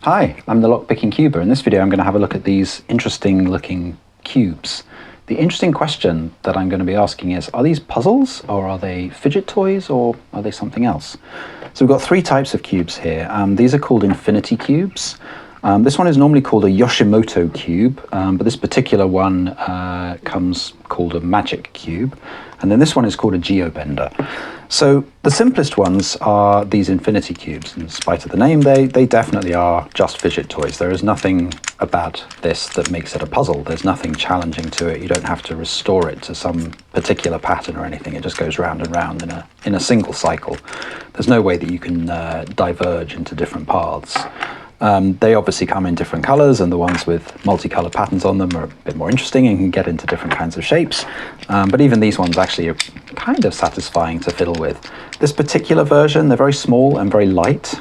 Hi, I'm the Lockpicking Cuber. In this video I'm going to have a look at these interesting looking cubes. The interesting question that I'm going to be asking is, are these puzzles or are they fidget toys or are they something else? So we've got three types of cubes here. These are called Infinity Cubes. This one is normally called a Yoshimoto cube, but this particular one comes called a Magic Cube. And then this one is called a Geobender. So the simplest ones are these Infinity Cubes. In spite of the name, they definitely are just fidget toys. There is nothing about this that makes it a puzzle. There's nothing challenging to it. You don't have to restore it to some particular pattern or anything. It just goes round and round in a single cycle. There's no way that you can diverge into different paths. They obviously come in different colors, and the ones with multicolored patterns on them are a bit more interesting and can get into different kinds of shapes. But even these ones actually are kind of satisfying to fiddle with. This particular version, they're very small and very light.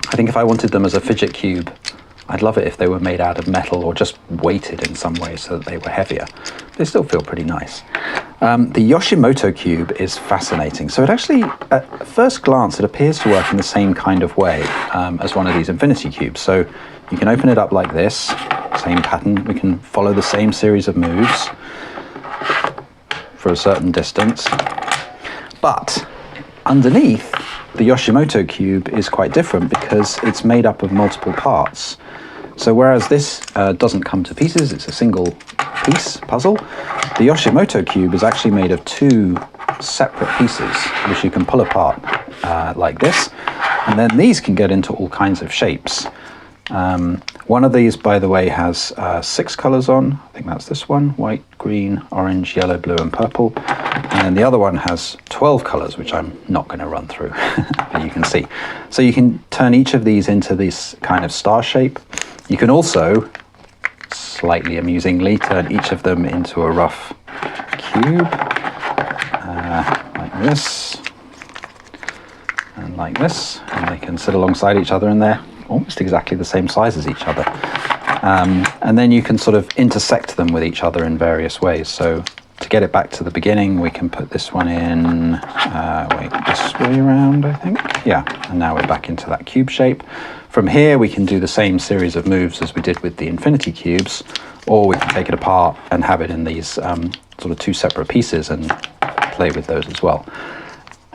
I think if I wanted them as a fidget cube, I'd love it if they were made out of metal or just weighted in some way so that they were heavier. They still feel pretty nice. The Yoshimoto cube is fascinating. So it actually, at first glance, it appears to work in the same kind of way as one of these Infinity Cubes. So you can open it up like this, same pattern. We can follow the same series of moves for a certain distance. But underneath, the Yoshimoto cube is quite different because it's made up of multiple parts. So whereas this doesn't come to pieces, it's a single piece puzzle, the Yoshimoto cube is actually made of two separate pieces, which you can pull apart like this. And then these can get into all kinds of shapes. One of these, by the way, has 6 colors on. I think that's this one: white, green, orange, yellow, blue, and purple. And the other one has 12 colors, which I'm not going to run through, but you can see. So you can turn each of these into this kind of star shape. You can also, slightly amusingly, turn each of them into a rough cube, like this, and like this, and they can sit alongside each other, and they're almost exactly the same size as each other. And then you can sort of intersect them with each other in various ways. So to get it back to the beginning, we can put this one in, this way around, I think. Yeah, and now we're back into that cube shape. From here, we can do the same series of moves as we did with the Infinity Cubes, or we can take it apart and have it in these sort of two separate pieces and play with those as well.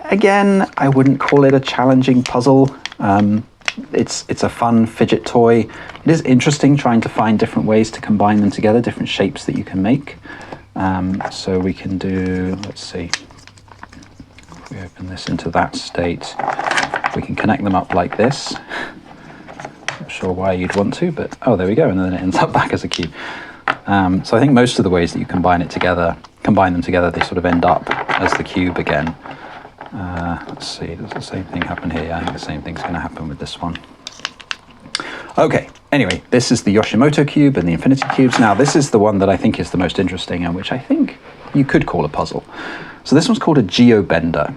Again, I wouldn't call it a challenging puzzle. It's a fun fidget toy. It is interesting trying to find different ways to combine them together, different shapes that you can make. So we can do, let's see, if we open this into that state, we can connect them up like this. Not sure why you'd want to, but oh, there we go, and then it ends up back as a cube. So I think most of the ways that you combine them together, they sort of end up as the cube again. Let's see, does the same thing happen here? Yeah, I think the same thing's going to happen with this one. Okay, anyway, this is the Yoshimoto cube and the Infinity Cubes. Now, this is the one that I think is the most interesting and which I think you could call a puzzle. So this one's called a Geobender.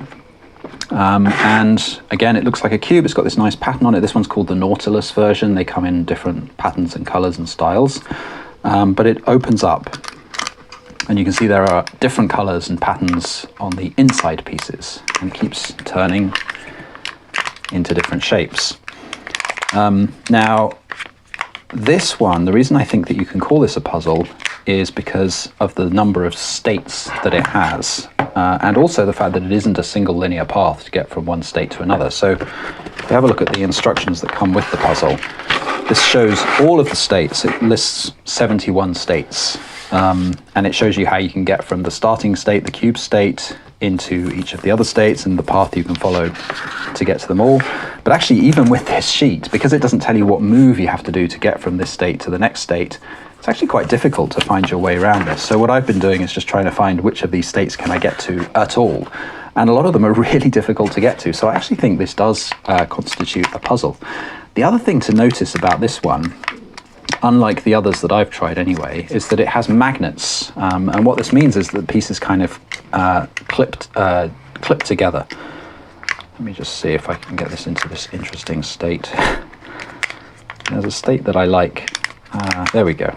And again, it looks like a cube. It's got this nice pattern on it. This one's called the Nautilus version. They come in different patterns and colors and styles. But it opens up, and you can see there are different colors and patterns on the inside pieces, and it keeps turning into different shapes. Now, this one, the reason I think that you can call this a puzzle is because of the number of states that it has, and also the fact that it isn't a single linear path to get from one state to another. So if you have a look at the instructions that come with the puzzle, this shows all of the states. It lists 71 states, and it shows you how you can get from the starting state, the cube state, into each of the other states and the path you can follow to get to them all. But actually, even with this sheet, because it doesn't tell you what move you have to do to get from this state to the next state, it's actually quite difficult to find your way around this. So what I've been doing is just trying to find which of these states can I get to at all. And a lot of them are really difficult to get to. So I actually think this does constitute a puzzle. The other thing to notice about this one, unlike the others that I've tried anyway, is that it has magnets. And what this means is that the pieces kind of clipped together. Let me just see if I can get this into this interesting state. There's a state that I like. There we go.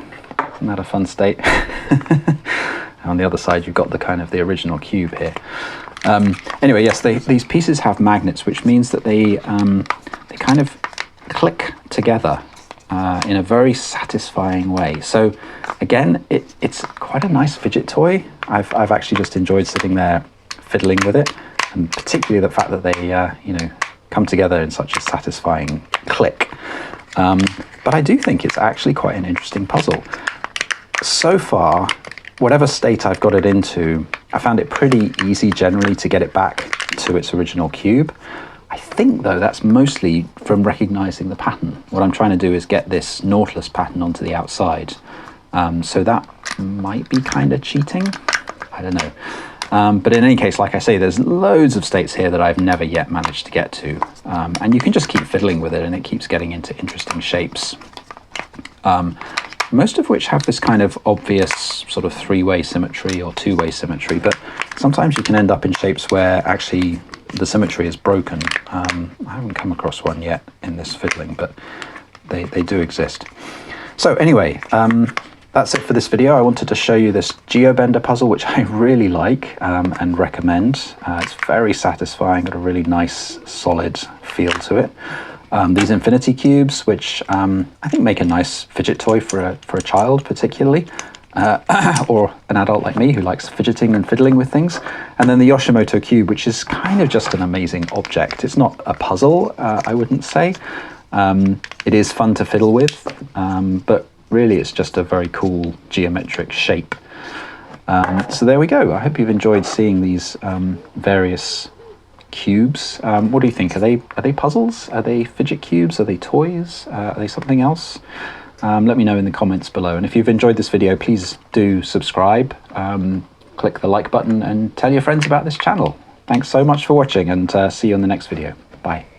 Isn't that a fun state? On the other side, you've got the kind of the original cube here. Anyway, yes, these pieces have magnets, which means that they kind of click together in a very satisfying way. So again, it's quite a nice fidget toy. I've actually just enjoyed sitting there fiddling with it, and particularly the fact that they you know, come together in such a satisfying click. But I do think it's actually quite an interesting puzzle. So far, whatever state I've got it into, I found it pretty easy generally to get it back to its original cube. I think though that's mostly from recognizing the pattern. What I'm trying to do is get this Nautilus pattern onto the outside. So that might be kind of cheating. I don't know. But in any case, like I say, there's loads of states here that I've never yet managed to get to. And you can just keep fiddling with it and it keeps getting into interesting shapes. Most of which have this kind of obvious sort of three-way symmetry or two-way symmetry, but sometimes you can end up in shapes where actually the symmetry is broken. I haven't come across one yet in this fiddling, but they do exist. So anyway, that's it for this video. I wanted to show you this Geobender puzzle, which I really like and recommend. It's very satisfying, got a really nice solid feel to it. These Infinity Cubes, which I think make a nice fidget toy for a child particularly, or an adult like me who likes fidgeting and fiddling with things. And then the Yoshimoto Cube, which is kind of just an amazing object. It's not a puzzle, I wouldn't say. It is fun to fiddle with, but really it's just a very cool geometric shape. So there we go. I hope you've enjoyed seeing these various cubes. What do you think? Are they puzzles? Are they fidget cubes? Are they toys? Are they something else? Let me know in the comments below. And if you've enjoyed this video, please do subscribe, click the like button and tell your friends about this channel. Thanks so much for watching, and see you on the next video. Bye.